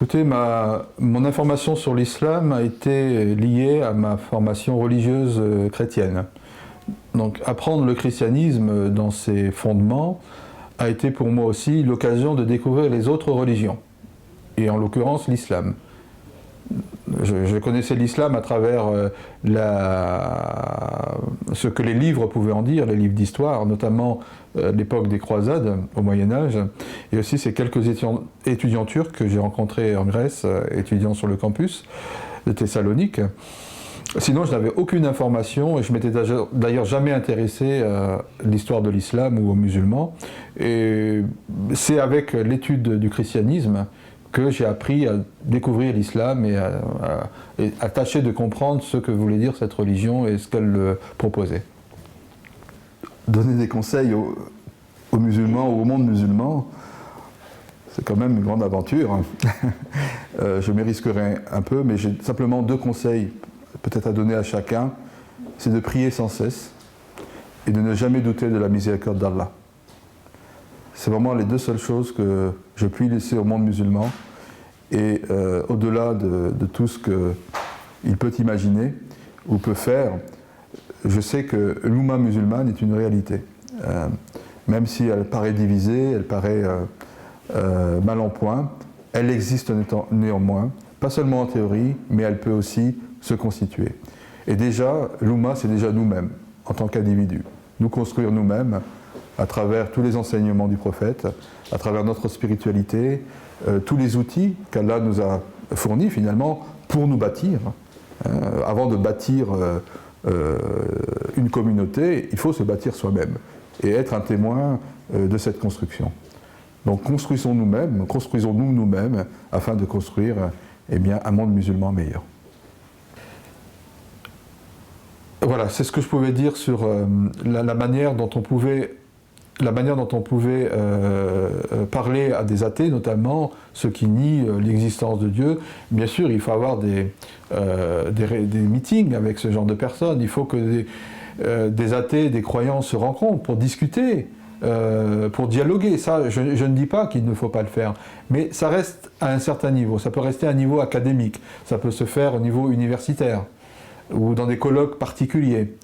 Écoutez, mon information sur l'islam a été liée à ma formation religieuse chrétienne. Donc apprendre le christianisme dans ses fondements a été pour moi aussi l'occasion de découvrir les autres religions, et en l'occurrence l'islam. Je connaissais l'islam à travers ce que les livres pouvaient en dire, les livres d'histoire, notamment l'époque des croisades au Moyen-Âge, et aussi ces quelques étudiants turcs que j'ai rencontrés en Grèce, étudiants sur le campus de Thessalonique. Sinon, je n'avais aucune information et je m'étais d'ailleurs jamais intéressé à l'histoire de l'islam ou aux musulmans. Et c'est avec l'étude du christianisme que j'ai appris à découvrir l'islam et à tâcher de comprendre ce que voulait dire cette religion et ce qu'elle proposait. Donner des conseils aux musulmans ou au monde musulman, c'est quand même une grande aventure. Je m'y risquerai un peu, mais j'ai simplement deux conseils peut-être à donner à chacun. C'est de prier sans cesse et de ne jamais douter de la miséricorde d'Allah. C'est vraiment les deux seules choses que je puis laisser au monde musulman. Et au-delà de tout ce qu'il peut imaginer ou peut faire, je sais que l'Oumma musulmane est une réalité. Même si elle paraît divisée, elle paraît mal en point, elle existe néanmoins, pas seulement en théorie, mais elle peut aussi se constituer. Et déjà, l'Oumma, c'est déjà nous-mêmes, en tant qu'individus. Nous construire nous-mêmes, à travers tous les enseignements du prophète, à travers notre spiritualité, tous les outils qu'Allah nous a fournis finalement pour nous bâtir. Avant de bâtir une communauté, il faut se bâtir soi-même et être un témoin de cette construction. Donc construisons-nous nous-mêmes afin de construire un monde musulman meilleur. Voilà, c'est ce que je pouvais dire sur la manière dont on pouvait parler à des athées, notamment ceux qui nient l'existence de Dieu. Bien sûr, il faut avoir des meetings avec ce genre de personnes. Il faut que des athées, des croyants se rencontrent pour discuter, pour dialoguer. Ça, je ne dis pas qu'il ne faut pas le faire, mais ça reste à un certain niveau. Ça peut rester à un niveau académique, ça peut se faire au niveau universitaire ou dans des colloques particuliers.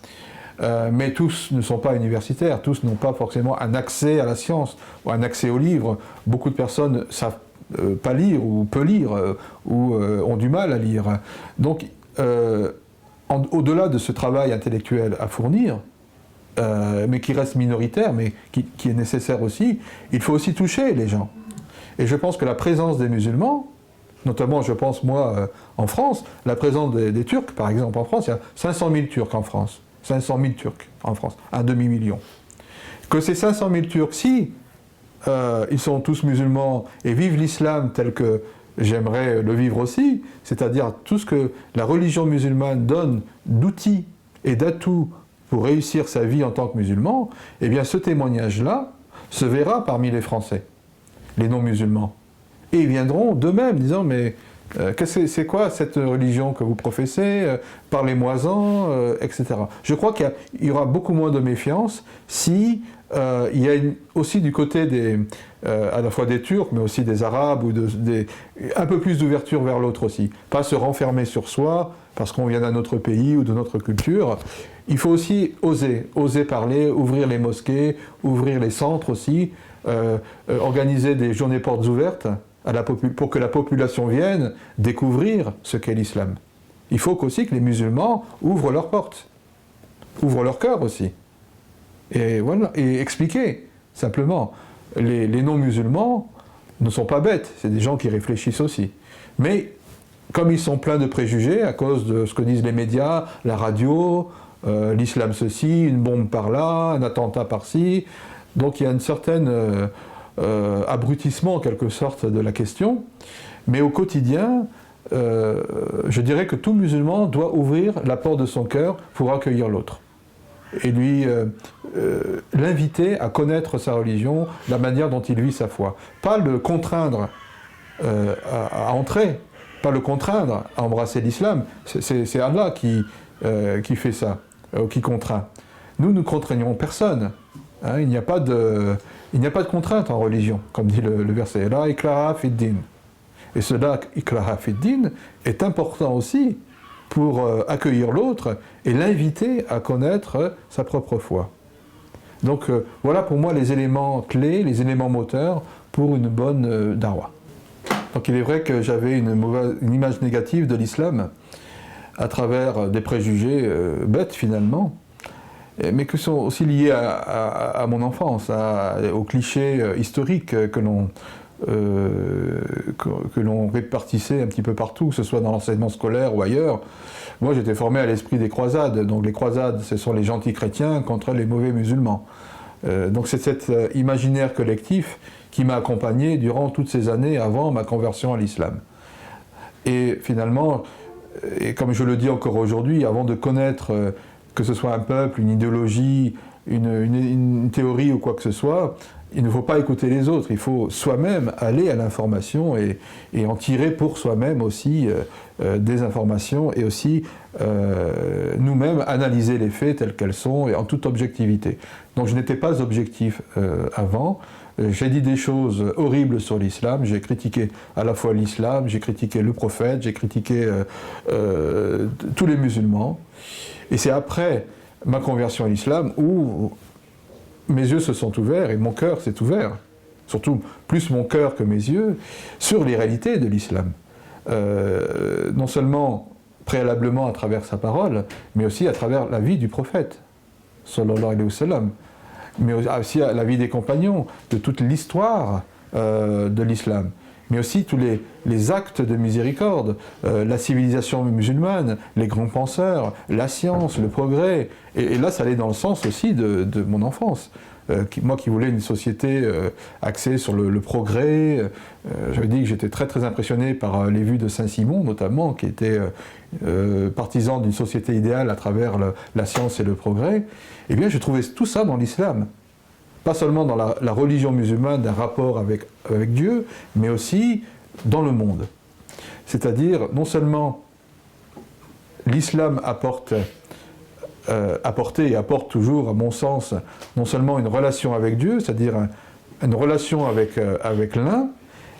Mais tous ne sont pas universitaires, tous n'ont pas forcément un accès à la science ou un accès aux livres. Beaucoup de personnes ne savent pas lire ou peu lire ou ont du mal à lire. Donc, au-delà de ce travail intellectuel à fournir, mais qui reste minoritaire, mais qui est nécessaire aussi, il faut aussi toucher les gens. Et je pense que la présence des musulmans, notamment, je pense, moi, en France, la présence des Turcs, par exemple, en France, il y a 500 000 Turcs en France. 500 000 Turcs en France, un demi-million. Que ces 500 000 Turcs, si ils sont tous musulmans et vivent l'islam tel que j'aimerais le vivre aussi, c'est-à-dire tout ce que la religion musulmane donne d'outils et d'atouts pour réussir sa vie en tant que musulman, eh bien ce témoignage-là se verra parmi les Français, les non-musulmans. Et ils viendront d'eux-mêmes, disant « mais c'est quoi cette religion que vous professez? Parlez-moi-en, etc. » Je crois qu'il y aura beaucoup moins de méfiance si il y a aussi du côté à la fois des Turcs, mais aussi des Arabes, ou un peu plus d'ouverture vers l'autre aussi. Pas se renfermer sur soi, parce qu'on vient d'un autre pays ou de notre culture. Il faut aussi oser parler, ouvrir les mosquées, ouvrir les centres aussi, organiser des journées portes ouvertes, pour que la population vienne découvrir ce qu'est l'islam. Il faut aussi que les musulmans ouvrent leurs portes, ouvrent leur cœur aussi. Et voilà, et expliquer, simplement. Les non-musulmans ne sont pas bêtes, c'est des gens qui réfléchissent aussi. Mais, comme ils sont pleins de préjugés, à cause de ce que disent les médias, la radio, l'islam ceci, une bombe par là, un attentat par-ci, donc il y a une certaine abrutissement en quelque sorte de la question, mais au quotidien, je dirais que tout musulman doit ouvrir la porte de son cœur pour accueillir l'autre et lui l'inviter à connaître sa religion, la manière dont il vit sa foi. Pas le contraindre à entrer, pas le contraindre à embrasser l'islam, c'est Allah qui fait ça, qui contraint. Nous ne contraignons personne. Hein, il n'y a pas de contrainte en religion, comme dit le verset. La ikraha fid din. Et cela, ikraha fid-din, est important aussi pour accueillir l'autre et l'inviter à connaître sa propre foi. Donc voilà pour moi les éléments clés, les éléments moteurs pour une bonne dawa. Donc il est vrai que j'avais une image négative de l'islam à travers des préjugés bêtes finalement, mais qui sont aussi liés à mon enfance, aux clichés historiques que l'on répartissait un petit peu partout, que ce soit dans l'enseignement scolaire ou ailleurs. Moi j'étais formé à l'esprit des croisades, donc les croisades ce sont les gentils chrétiens contre les mauvais musulmans. Donc c'est cet imaginaire collectif qui m'a accompagné durant toutes ces années avant ma conversion à l'islam. Et finalement, et comme je le dis encore aujourd'hui, avant de connaître que ce soit un peuple, une idéologie, une théorie ou quoi que ce soit, il ne faut pas écouter les autres, il faut soi-même aller à l'information et en tirer pour soi-même aussi des informations et aussi nous-mêmes analyser les faits tels qu'elles sont et en toute objectivité. Donc je n'étais pas objectif avant, j'ai dit des choses horribles sur l'islam, j'ai critiqué à la fois l'islam, j'ai critiqué le prophète, j'ai critiqué tous les musulmans. Et c'est après ma conversion à l'islam où mes yeux se sont ouverts et mon cœur s'est ouvert, surtout plus mon cœur que mes yeux, sur les réalités de l'islam. Non seulement préalablement à travers sa parole, mais aussi à travers la vie du prophète, sallallahu alayhi wa sallam, mais aussi à la vie des compagnons, de toute l'histoire de l'islam, mais aussi tous les actes de miséricorde, la civilisation musulmane, les grands penseurs, la science, le progrès. Et là, ça allait dans le sens aussi de mon enfance. Moi qui voulais une société axée sur le progrès, j'avais dit que j'étais très très impressionné par les vues de Saint-Simon notamment, qui était partisan d'une société idéale à travers la science et le progrès. Eh bien, je trouvais tout ça dans l'islam. Pas seulement dans la religion musulmane d'un rapport avec Dieu, mais aussi dans le monde. C'est-à-dire, non seulement l'islam apportait et apporte toujours, à mon sens, non seulement une relation avec Dieu, c'est-à-dire une relation avec l'un,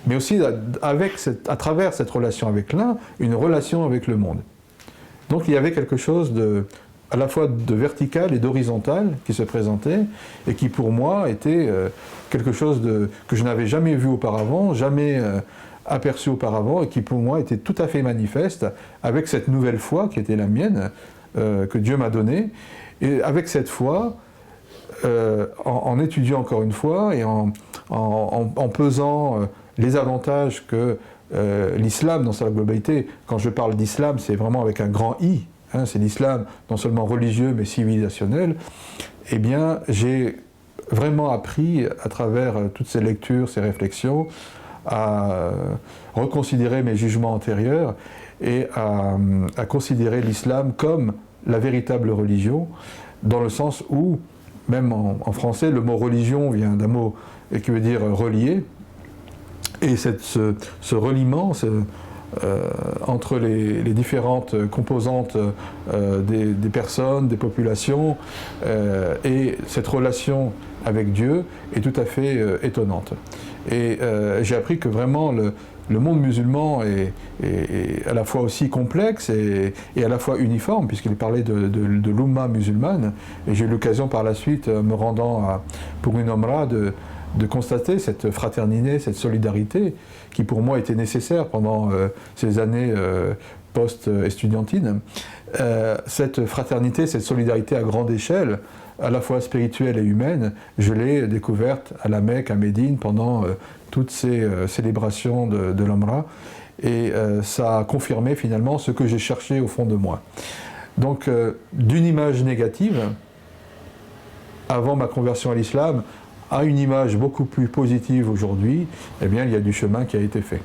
mais aussi à travers cette relation avec l'un, une relation avec le monde. Donc il y avait quelque chose à la fois de vertical et d'horizontal qui se présentait et qui pour moi était quelque chose que je n'avais jamais vu auparavant, jamais aperçu auparavant et qui pour moi était tout à fait manifeste avec cette nouvelle foi qui était la mienne, que Dieu m'a donnée. Et avec cette foi, en étudiant encore une fois et en pesant les avantages que l'islam dans sa globalité, quand je parle d'islam, c'est vraiment avec un grand I, hein, c'est l'islam non seulement religieux mais civilisationnel, eh bien j'ai vraiment appris à travers toutes ces lectures, ces réflexions, à reconsidérer mes jugements antérieurs et à considérer l'islam comme la véritable religion, dans le sens où, même en français, le mot religion vient d'un mot qui veut dire relier, et ce reliement entre les différentes composantes des personnes, des populations, et cette relation avec Dieu est tout à fait étonnante. Et j'ai appris que vraiment le monde musulman est à la fois aussi complexe et à la fois uniforme, puisqu'il parlait de l'Oumma musulmane, et j'ai eu l'occasion par la suite, me rendant pour une Omra, de constater cette fraternité, cette solidarité, qui pour moi était nécessaire pendant ces années post-estudiantines. Cette fraternité, cette solidarité à grande échelle, à la fois spirituelle et humaine, je l'ai découverte à la Mecque, à Médine, pendant toutes ces célébrations de l'Omra, et ça a confirmé finalement ce que j'ai cherché au fond de moi. Donc d'une image négative, avant ma conversion à l'islam, à une image beaucoup plus positive aujourd'hui, eh bien il y a du chemin qui a été fait.